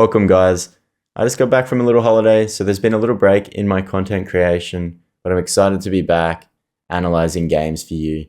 Welcome guys. I just got back from a little holiday, so there's been a little break in my content creation, but I'm excited to be back analyzing games for you.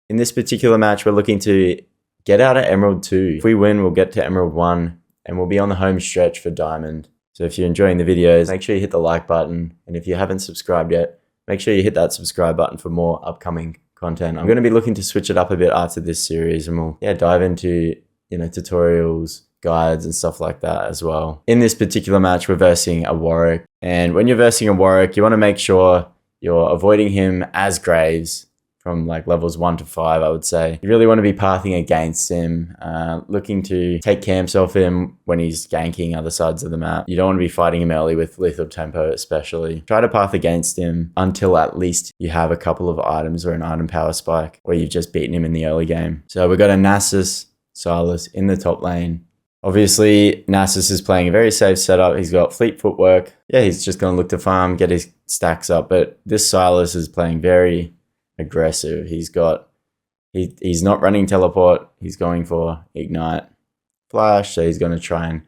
In this particular match, we're looking to get out of Emerald 2. If we win, we'll get to Emerald 1, and we'll be on the home stretch for Diamond. So if you're enjoying the videos, make sure you hit the like button, and if you haven't subscribed yet, make sure you hit that subscribe button for more upcoming content. I'm going to be looking to switch it up a bit after this series, and we'll dive into tutorials, guides and stuff like that as well. In this particular match, we're versing a Warwick, and when you're versing a Warwick, you want to make sure you're avoiding him as Graves from like levels 1 to 5, I would say. You really want to be pathing against him, looking to take camps off him when he's ganking other sides of the map. You don't want to be fighting him early with lethal tempo especially. Try to path against him until at least you have a couple of items or an item power spike where you've just beaten him in the early game. So we've got a Nasus, Silas in the top lane. Obviously, Nasus is playing a very safe setup. He's got fleet footwork. Yeah, he's just going to look to farm, get his stacks up. But this Silas is playing very aggressive. He's not running teleport. He's going for ignite flash. So he's going to try and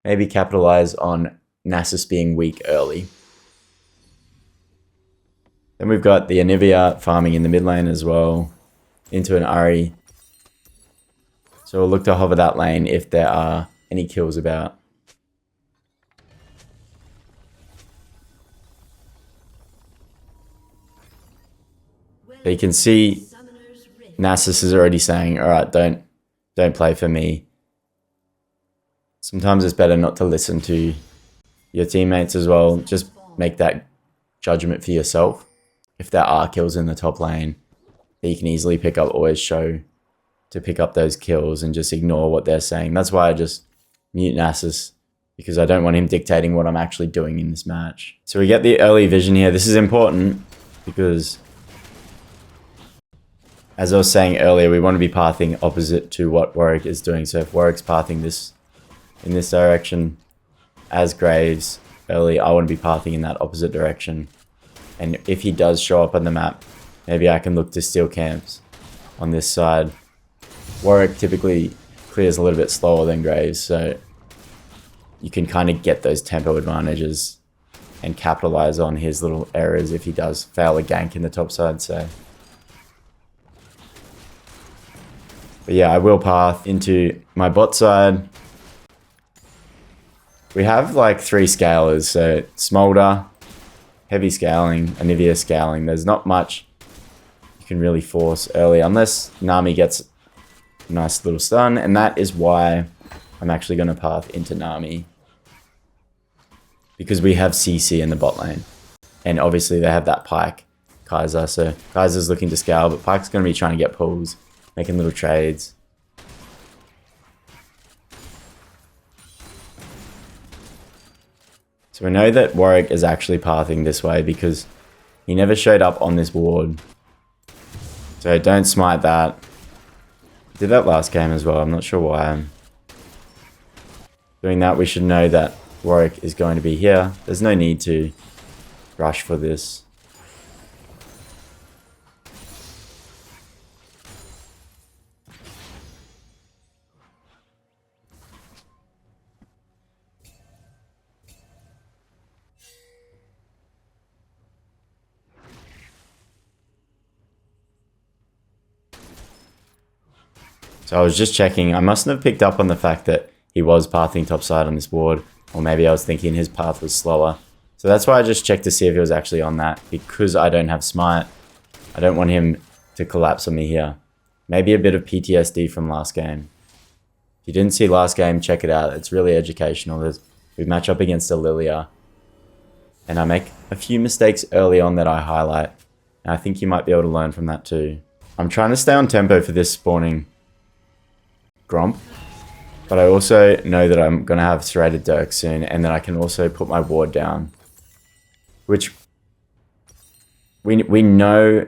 maybe capitalize on Nasus being weak early. Then we've got the Anivia farming in the mid lane as well into an Ahri. So we'll look to hover that lane if there are any kills about. But you can see Nasus is already saying, alright, don't play for me. Sometimes it's better not to listen to your teammates as well. Just make that judgment for yourself. If there are kills in the top lane, you can easily pick up, always show to pick up those kills and just ignore what they're saying. That's why I just mute Nasus, because I don't want him dictating what I'm actually doing in this match. So we get the early vision here. This is important because, as I was saying earlier, we want to be pathing opposite to what Warwick is doing. So if Warwick's pathing this in this direction as Graves early, I want to be pathing in that opposite direction. And if he does show up on the map, maybe I can look to steal camps on this side. Warwick typically clears a little bit slower than Graves, so you can kind of get those tempo advantages and capitalize on his little errors if he does fail a gank in the top side. So, but yeah, I will path into my bot side. We have like 3 scalers, so Smolder, heavy scaling, Anivia scaling. There's not much you can really force early unless Nami gets nice little stun, and that is why I'm actually going to path into Nami, because we have CC in the bot lane, and obviously they have that Pyke Kai'Sa, so Kai'Sa's looking to scale, but Pyke's going to be trying to get pulls, making little trades. So we know that Warwick is actually pathing this way because he never showed up on this ward, so don't smite that. Did that last game as well. I'm not sure why I'm doing that. We should know that Warwick is going to be here. There's no need to rush for this. So I was just checking. I mustn't have picked up on the fact that he was pathing topside on this ward. Or maybe I was thinking his path was slower. So that's why I just checked to see if he was actually on that. Because I don't have smite, I don't want him to collapse on me here. Maybe a bit of PTSD from last game. If you didn't see last game, check it out. It's really educational. We match up against a Lilia, and I make a few mistakes early on that I highlight. And I think you might be able to learn from that too. I'm trying to stay on tempo for this spawning Gromp, but I also know that I'm going to have Serrated Dirk soon, and that I can also put my ward down, which we know,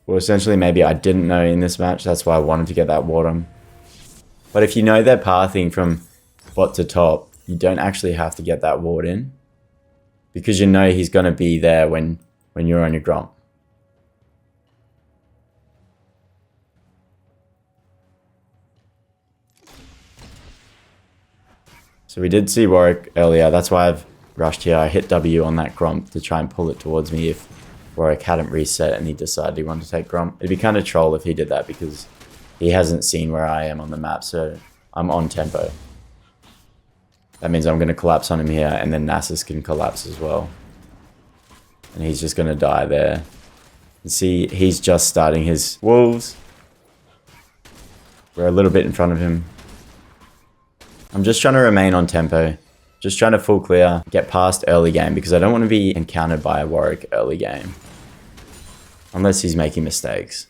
well, essentially maybe I didn't know in this match. That's why I wanted to get that ward on. But if you know they're pathing from bot to top, you don't actually have to get that ward in, because you know he's going to be there when you're on your Gromp. So we did see Warwick earlier. That's why I've rushed here. I hit W on that Gromp to try and pull it towards me if Warwick hadn't reset and he decided he wanted to take Gromp. It'd be kind of troll if he did that because he hasn't seen where I am on the map, so I'm on tempo. That means I'm going to collapse on him here, and then Nasus can collapse as well. And he's just going to die there. You see, he's just starting his wolves. We're a little bit in front of him. I'm just trying to remain on tempo. Just trying to full clear, get past early game, because I don't want to be encountered by a Warwick early game. Unless he's making mistakes.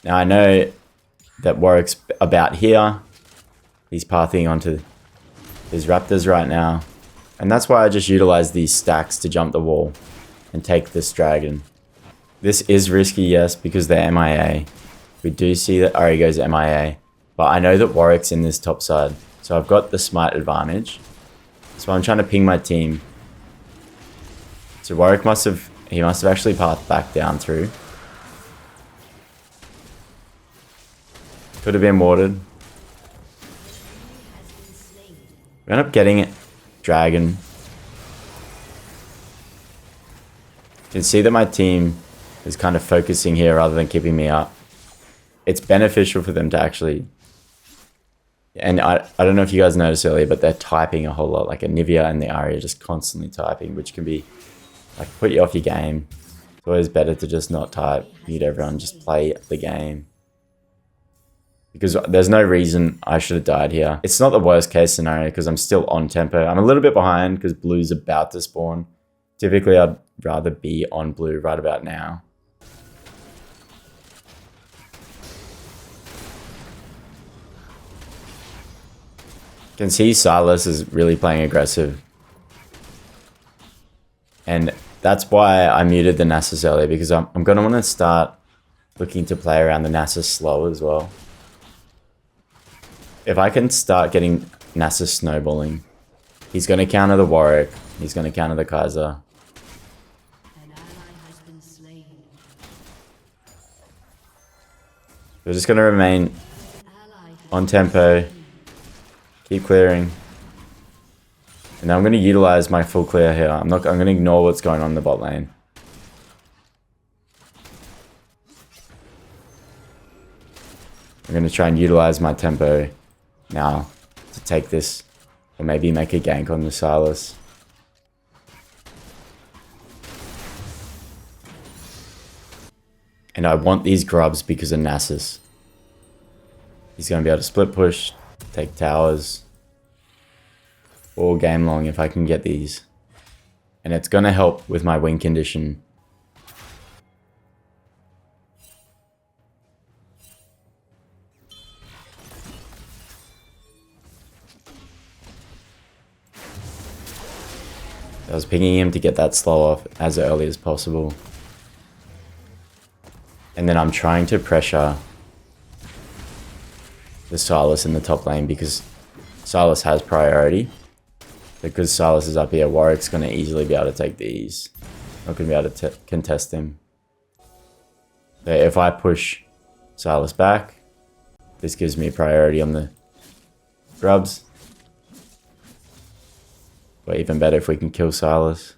Now I know that Warwick's about here. He's pathing onto his Raptors right now. And that's why I just utilize these stacks to jump the wall and take this dragon. This is risky, yes, because they're MIA. We do see that Ari goes MIA. But I know that Warwick's in this top side. So I've got the smite advantage. So I'm trying to ping my team. So Warwick must have actually pathed back down through. Could have been warded. We end up getting it. Dragon. You can see that my team is kind of focusing here rather than keeping me up. It's beneficial for them to actually... And I don't know if you guys noticed earlier, but they're typing a whole lot. Like Anivia and the Ari are just constantly typing, which can be like put you off your game. It's always better to just not type, mute everyone, just play the game. Because there's no reason I should have died here. It's not the worst case scenario because I'm still on tempo. I'm a little bit behind because blue's about to spawn. Typically, I'd rather be on blue right about now. You can see Silas is really playing aggressive. And that's why I muted the Nasus earlier, because I'm going to want to start looking to play around the Nasus slow as well. If I can start getting Nasus snowballing, he's going to counter the Warwick, he's going to counter the Kaiser. We're just going to remain on tempo. Keep clearing. And I'm going to utilize my full clear here. I'm going to ignore what's going on in the bot lane. I'm going to try and utilize my tempo now to take this, or maybe make a gank on the Silas. And I want these grubs because of Nasus. He's going to be able to split push, take towers all game long if I can get these. And it's going to help with my win condition. I was pinging him to get that slow off as early as possible. And then I'm trying to pressure the Silas in the top lane because Silas has priority. Because Silas is up here, Warwick's going to easily be able to take these. Not going to be able to contest him. So if I push Silas back, this gives me priority on the grubs. But even better if we can kill Silas.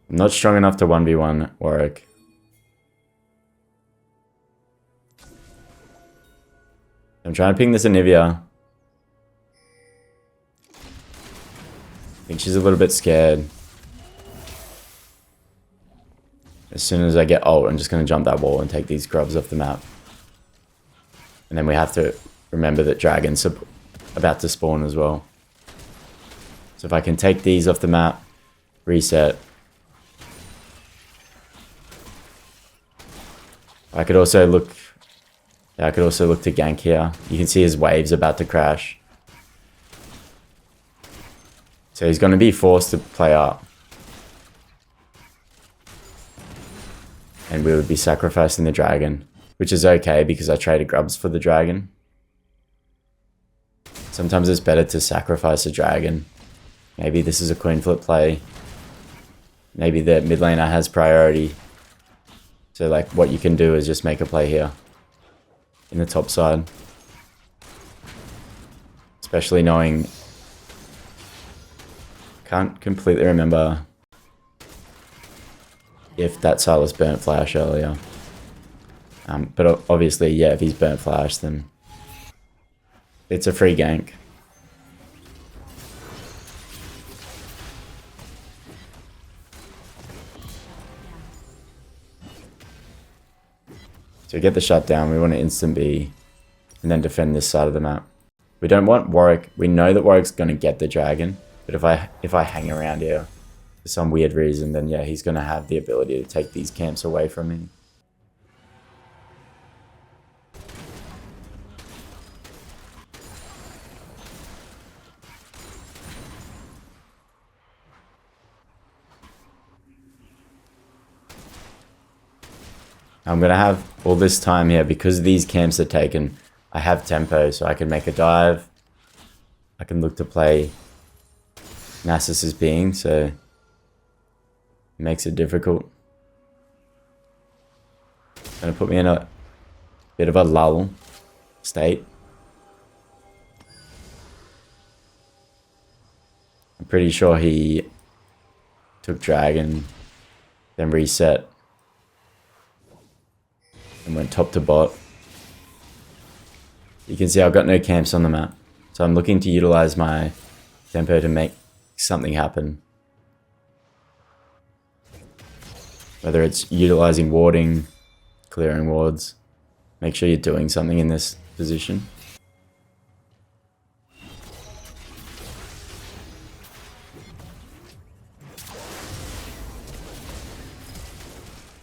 I'm not strong enough to 1v1 Warwick. I'm trying to ping this Anivia. I think she's a little bit scared. As soon as I get ult, I'm just going to jump that wall and take these grubs off the map. And then we have to remember that dragons are about to spawn as well. So if I can take these off the map, reset. I could also look to gank here. You can see his wave's about to crash. So he's going to be forced to play up. And we would be sacrificing the dragon. Which is okay because I traded grubs for the dragon. Sometimes it's better to sacrifice a dragon. Maybe this is a coin flip play. Maybe the mid laner has priority. So like what you can do is just make a play here in the top side. Especially knowing, can't completely remember if that Silas burnt flash earlier. But obviously, yeah, if he's burnt flash, then it's a free gank. So we get the shutdown, we want to instant B, and then defend this side of the map. We don't want Warwick. We know that Warwick's going to get the dragon, but if I hang around here for some weird reason, then yeah, he's going to have the ability to take these camps away from me. I'm going to have all this time here because these camps are taken. I have tempo, so I can make a dive. I can look to play Nasus's being, so it makes it difficult. It's going to put me in a bit of a lull state. I'm pretty sure he took dragon, then reset, and went top to bot. You can see I've got no camps on the map, so I'm looking to utilize my tempo to make something happen. Whether it's utilizing warding, clearing wards, make sure you're doing something in this position.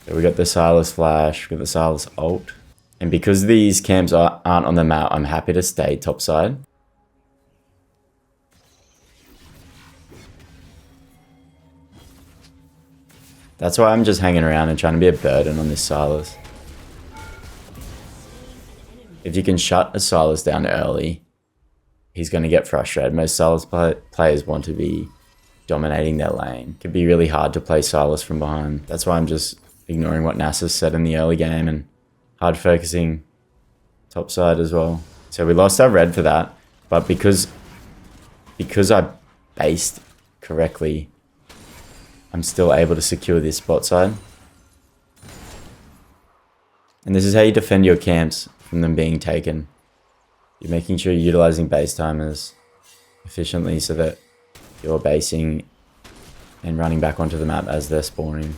So we got the Silas flash, we got the Silas ult. And because these camps aren't on the map, I'm happy to stay topside. That's why I'm just hanging around and trying to be a burden on this Silas. If you can shut a Silas down early, he's going to get frustrated. Most Silas players want to be dominating their lane. It can be really hard to play Silas from behind. That's why I'm just ignoring what Nasus said in the early game and hard focusing topside as well. So we lost our red for that, but because I based correctly, I'm still able to secure this bot side. And this is how you defend your camps from them being taken. You're making sure you're utilizing base timers efficiently so that you're basing and running back onto the map as they're spawning.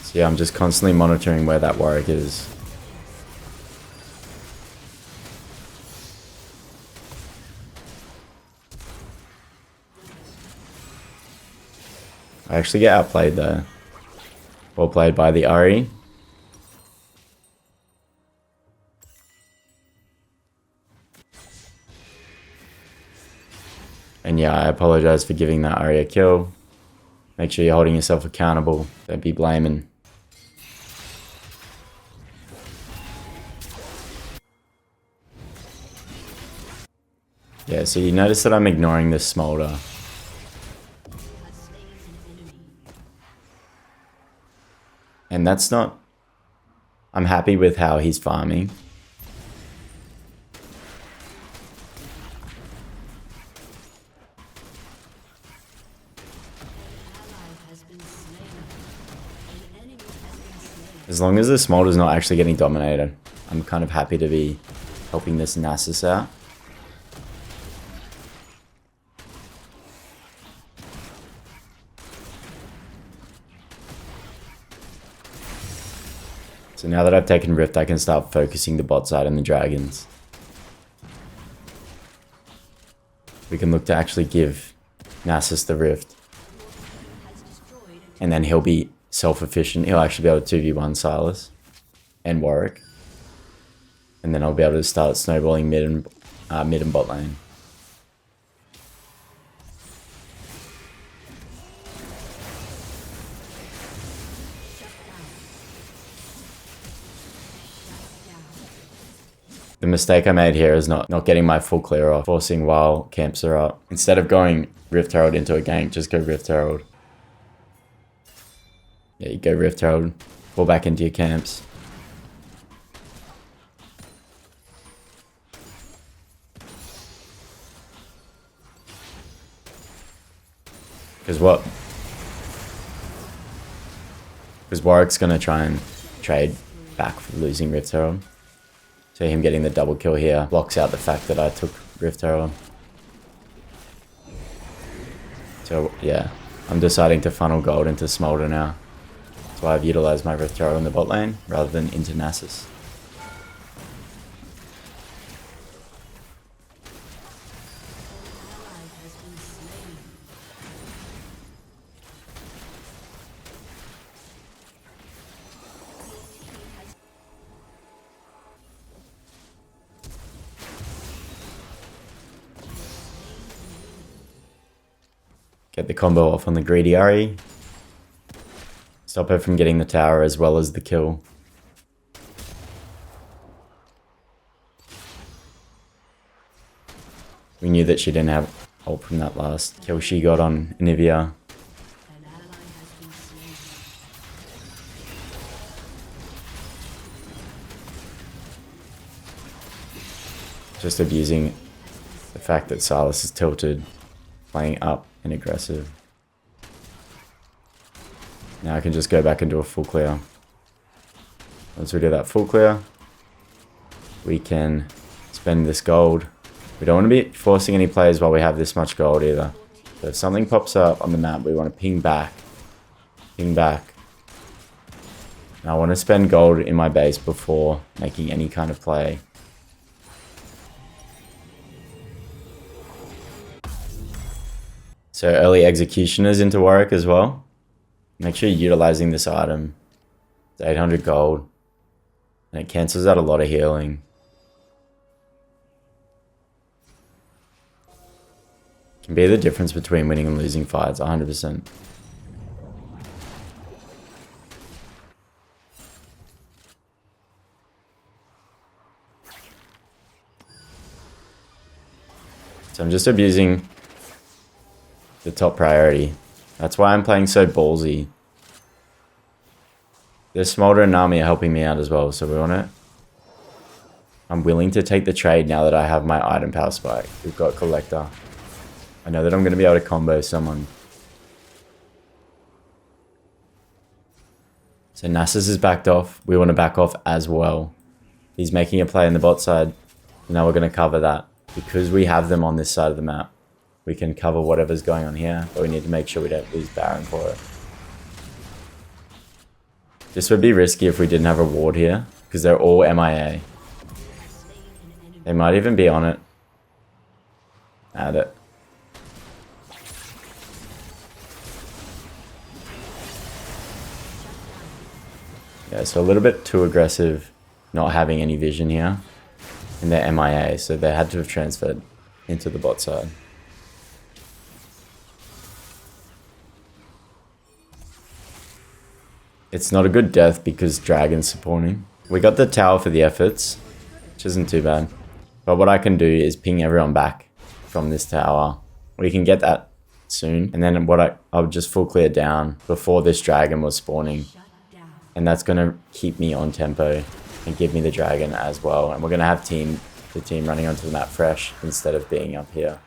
So yeah, I'm just constantly monitoring where that Warwick is. I actually get outplayed though. Well played by the Ari. And yeah, I apologize for giving that Ari a kill. Make sure you're holding yourself accountable. Don't be blaming. Yeah, so you notice that I'm ignoring this smolder. And that's not... I'm happy with how he's farming. As long as the smolder's not actually getting dominated, I'm kind of happy to be helping this Nasus out. So now that I've taken Rift, I can start focusing the bot side and the dragons. We can look to actually give Nasus the Rift. And then he'll be self-efficient. He'll actually be able to 2v1 Silas and Warwick. And then I'll be able to start snowballing mid and bot lane. The mistake I made here is not getting my full clear off, forcing while camps are up. Instead of going Rift Herald into a gank, just go Rift Herald. Yeah, you go Rift Herald, fall back into your camps. Because what? Because Warwick's going to try and trade back for losing Rift Herald. So him getting the double kill here blocks out the fact that I took Rift Herald. So yeah, I'm deciding to funnel gold into Smolder now. That's why I've utilized my Rift Herald in the bot lane rather than into Nasus. Get the combo off on the greedy Ari. Stop her from getting the tower as well as the kill. We knew that she didn't have ult from that last kill she got on Anivia. Just abusing the fact that Sylas is tilted, playing up and aggressive. Now I can just go back and do a full clear. Once we do that full clear, we can spend this gold. We don't want to be forcing any plays while we have this much gold either. So if something pops up on the map, we want to ping back. Ping back. And I want to spend gold in my base before making any kind of play. So early executioners into Warwick as well. Make sure you're utilizing this item. It's 800 gold. And it cancels out a lot of healing. Can be the difference between winning and losing fights, 100%. So I'm just abusing the top priority. That's why I'm playing so ballsy. The Smolder and Nami are helping me out as well, so we want it. I'm willing to take the trade now that I have my item power spike. We've got Collector. I know that I'm going to be able to combo someone. So Nasus is backed off. We want to back off as well. He's making a play in the bot side. Now we're going to cover that. Because we have them on this side of the map, we can cover whatever's going on here, but we need to make sure we don't lose Baron for it. This would be risky if we didn't have a ward here, because they're all MIA. They might even be on it. Add it. Yeah, so a little bit too aggressive, not having any vision here. And they're MIA, so they had to have transferred into the bot side. It's not a good death because Dragon's supporting. We got the tower for the efforts, which isn't too bad. But what I can do is ping everyone back from this tower. We can get that soon. And then I'll just full clear down before this dragon was spawning. And that's going to keep me on tempo and give me the dragon as well. And we're going to have the team running onto the map fresh instead of being up here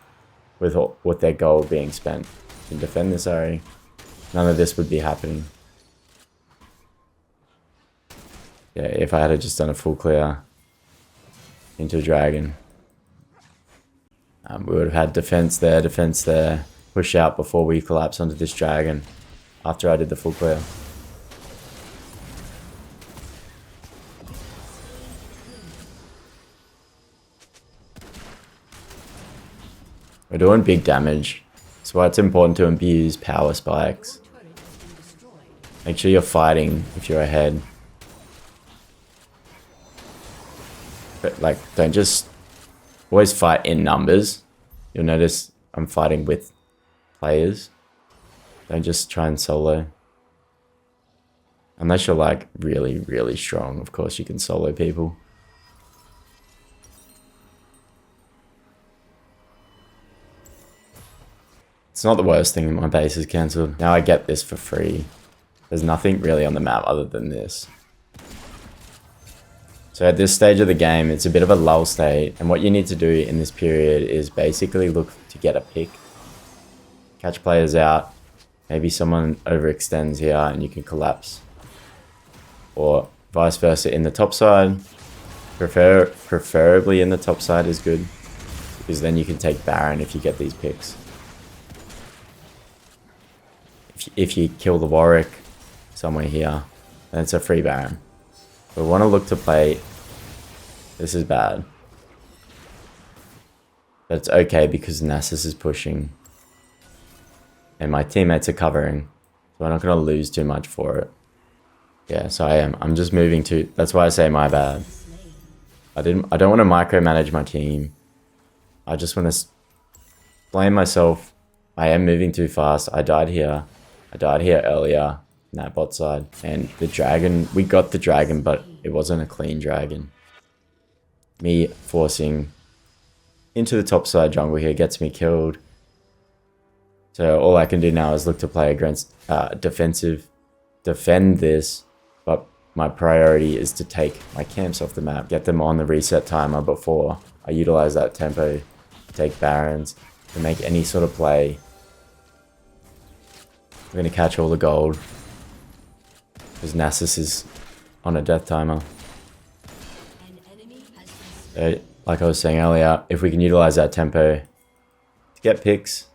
with their gold being spent to defend this area. None of this would be happening. Yeah, if I had just done a full clear into dragon, we would have had defense there, push out before we collapse onto this dragon after I did the full clear. We're doing big damage, so why it's important to abuse power spikes. Make sure you're fighting if you're ahead. But like, don't just always fight in numbers. You'll notice I'm fighting with players. Don't just try and solo. Unless you're like really, really strong. Of course you can solo people. It's not the worst thing my base is cancelled. Now I get this for free. There's nothing really on the map other than this. So at this stage of the game, it's a bit of a lull state. And what you need to do in this period is basically look to get a pick. Catch players out. Maybe someone overextends here and you can collapse. Or vice versa in the top side. Preferably in the top side is good. Because then you can take Baron if you get these picks. If you kill the Warwick somewhere here, then it's a free Baron. We want to look to play... This is bad. But it's okay because Nasus is pushing. And my teammates are covering. So I'm not going to lose too much for it. Yeah, so I am. I'm just moving to... That's why I say my bad. I don't want to micromanage my team. I just want to blame myself. I am moving too fast. I died here. I died here earlier in that bot side. And the dragon... We got the dragon, but it wasn't a clean dragon. Me forcing into the top side jungle here gets me killed. So all I can do now is look to play against defend this, but my priority is to take my camps off the map, get them on the reset timer before I utilize that tempo to take Barons, to make any sort of play. I'm going to catch all the gold, because Nasus is on a death timer. So, like I was saying earlier, if we can utilize that tempo to get picks,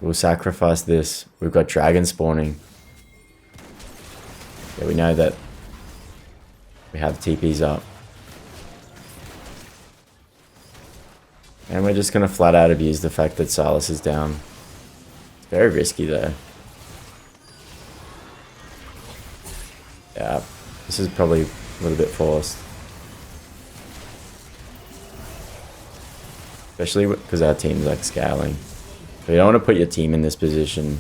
we'll sacrifice this. We've got dragon spawning. Yeah, we know that we have TPs up. And we're just going to flat out abuse the fact that Silas is down. It's very risky though. Yeah, this is probably a little bit forced. Especially because our team's like scaling. So you don't want to put your team in this position.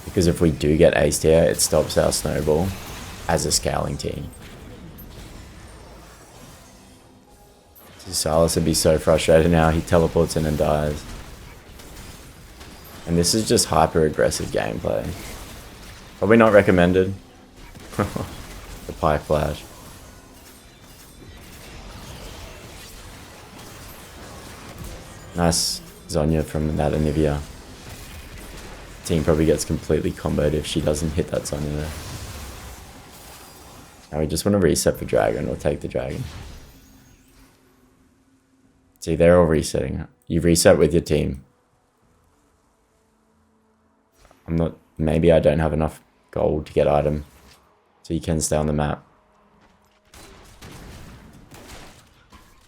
Because if we do get aced here, it stops our snowball as a scaling team. Silas would be so frustrated now. He teleports in and dies. And this is just hyper aggressive gameplay. Probably not recommended. The pie flash. Nice Zonya from that Anivia. Team probably gets completely comboed if she doesn't hit that Zonya there. Now we just want to reset for dragon or take the dragon. See, they're all resetting. You reset with your team. Maybe I don't have enough gold to get item. So you can stay on the map.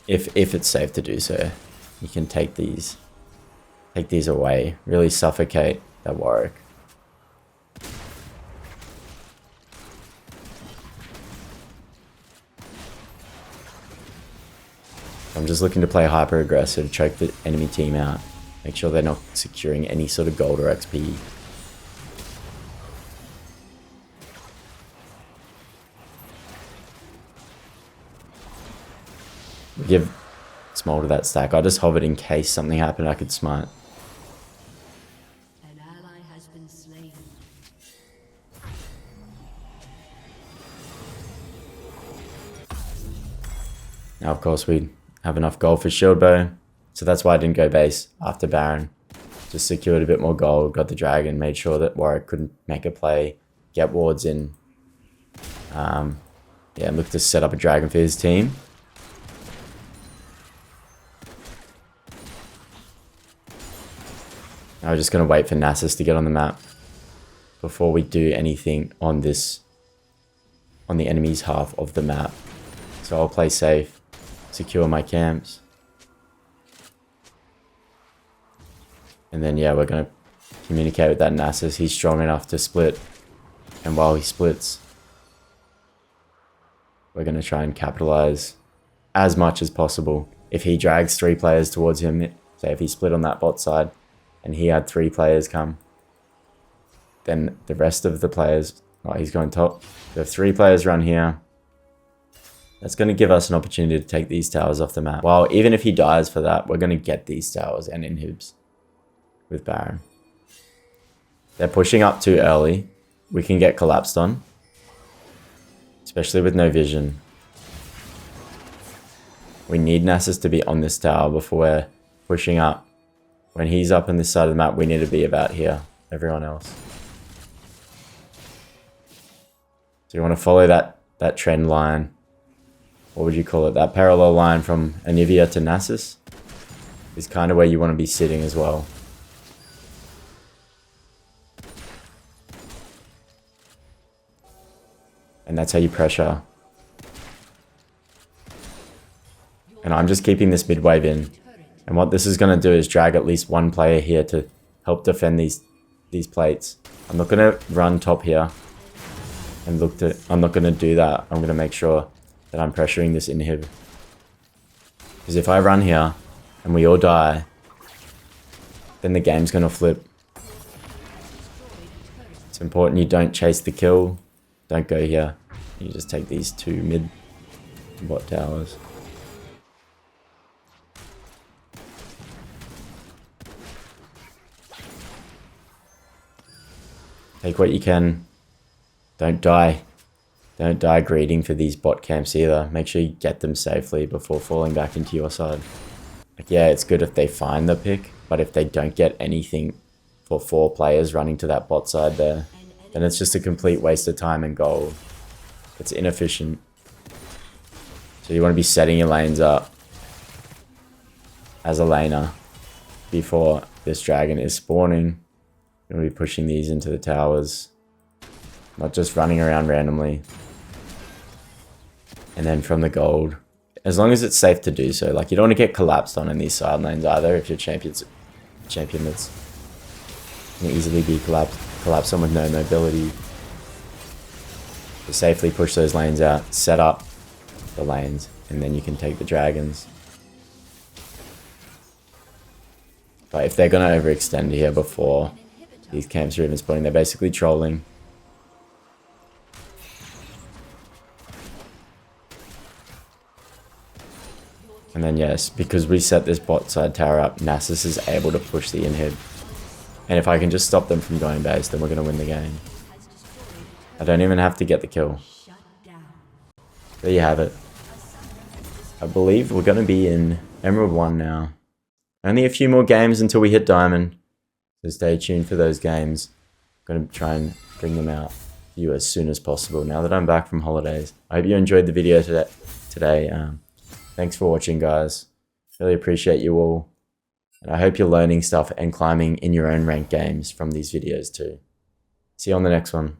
If it's safe to do so. You can take these away. Really suffocate that Warwick. I'm just looking to play hyper aggressive, choke the enemy team out. Make sure they're not securing any sort of gold or XP. Give Smolder that stack. I just hovered in case something happened I could smite. An ally has been slain. Now of course we have enough gold for shield bow, so that's why I didn't go base after Baron. Just secured a bit more gold, got the dragon, made sure that Warwick couldn't make a play, get wards in. Yeah, look to set up a dragon for his team. Now we're just going to wait for Nasus to get on the map before we do anything on the enemy's half of the map. So I'll play safe, secure my camps. And then yeah, we're going to communicate with that Nasus. He's strong enough to split. And while he splits, we're going to try and capitalize as much as possible. If he drags 3 players towards him, say if he split on that bot side, and he had 3 players come, then the rest of the players, oh, he's going top. So if 3 players run here, that's going to give us an opportunity to take these towers off the map. Well, even if he dies for that, we're going to get these towers and inhibs with Baron. They're pushing up too early. We can get collapsed on, especially with no vision. We need Nasus to be on this tower before we're pushing up. When he's up on this side of the map, we need to be about here. Everyone else. So you want to follow that trend line. What would you call it? That parallel line from Anivia to Nasus is kind of where you want to be sitting as well. And that's how you pressure. And I'm just keeping this mid wave in. And what this is going to do is drag at least 1 player here to help defend these plates. I'm not going to run top here and I'm not going to do that. I'm going to make sure that I'm pressuring this inhib. Because if I run here and we all die, then the game's going to flip. It's important you don't chase the kill. Don't go here. You just take these 2 mid bot towers. Take what you can. Don't die. Don't die greeting for these bot camps either. Make sure you get them safely before falling back into your side. Like, yeah, it's good if they find the pick, but if they don't get anything for 4 players running to that bot side there, then it's just a complete waste of time and gold. It's inefficient. So you want to be setting your lanes up as a laner before this dragon is spawning. You're going to be pushing these into the towers, not just running around randomly. And then from the gold, as long as it's safe to do so. Like, you don't want to get collapsed on in these side lanes either if you're champion that's can easily be collapsed on with no mobility. To safely push those lanes out, set up the lanes, and then you can take the dragons. But if they're going to overextend here before these camps are even spawning, they're basically trolling. And then yes, because we set this bot side tower up, Nasus is able to push the inhib. And if I can just stop them from going base, then we're going to win the game. I don't even have to get the kill. There you have it. I believe we're going to be in Emerald 1 now. Only a few more games until we hit Diamond. So stay tuned for those games. I'm going to try and bring them out for you as soon as possible now that I'm back from holidays. I hope you enjoyed the video today. Thanks for watching, guys. Really appreciate you all. And I hope you're learning stuff and climbing in your own ranked games from these videos too. See you on the next one.